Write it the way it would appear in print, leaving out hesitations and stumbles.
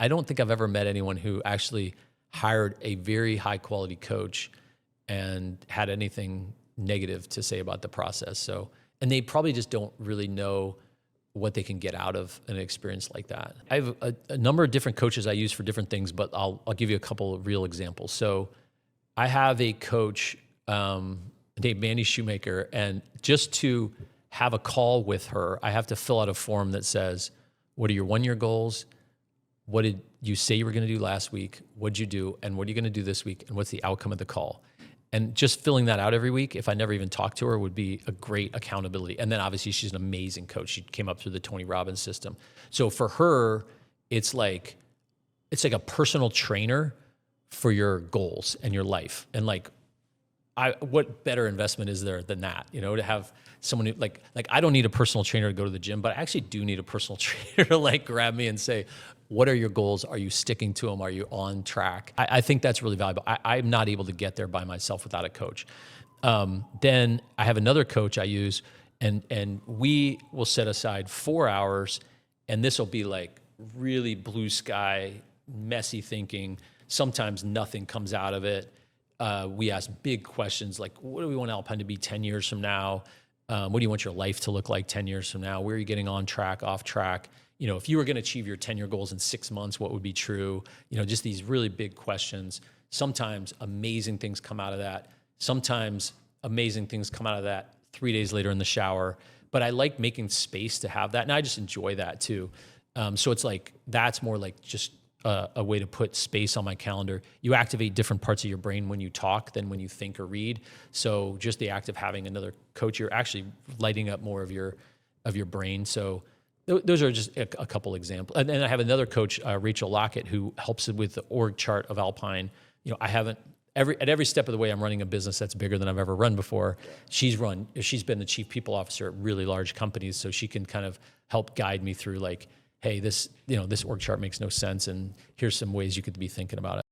I don't think I've ever met anyone who actually hired a very high quality coach and had anything negative to say about the process. So, and they probably just don't really know what they can get out of an experience like that. I have a number of different coaches I use for different things, but I'll give you a couple of real examples. So I have a coach named Mandy Shoemaker, and just to have a call with her, I have to fill out a form that says, what are your 1-year goals? What did you say you were going to do last week? What did you do? And what are you going to do this week? And what's the outcome of the call? And just filling that out every week, if I never even talked to her, would be a great accountability. And then obviously she's an amazing coach. She came up through the Tony Robbins system. So for her, it's like a personal trainer for your goals and your life. And what better investment is there than that? To have someone who like I don't need a personal trainer to go to the gym, but I actually do need a personal trainer to grab me and say, what are your goals? Are you sticking to them? Are you on track? I think that's really valuable. I'm not able to get there by myself without a coach. Then I have another coach I use, and we will set aside 4 hours, and this will be really blue sky, messy thinking. Sometimes nothing comes out of it. We ask big questions like, what do we want Alpine to be 10 years from now? What do you want your life to look like 10 years from now? Where are you getting on track, off track? If you were going to achieve your 10-year goals in 6 months, what would be true? Just these really big questions. Sometimes amazing things come out of that. Sometimes amazing things come out of that 3 days later in the shower. But I like making space to have that. And I just enjoy that too. So it's that's more just a way to put space on my calendar. You activate different parts of your brain when you talk than when you think or read. So just the act of having another coach, you're actually lighting up more of your brain. So those are just a couple examples. And then I have another coach, Rachel Lockett, who helps with the org chart of Alpine. I haven't at every step of the way, I'm running a business that's bigger than I've ever run before. She's been the chief people officer at really large companies, so she can kind of help guide me through hey, this org chart makes no sense, and here's some ways you could be thinking about it.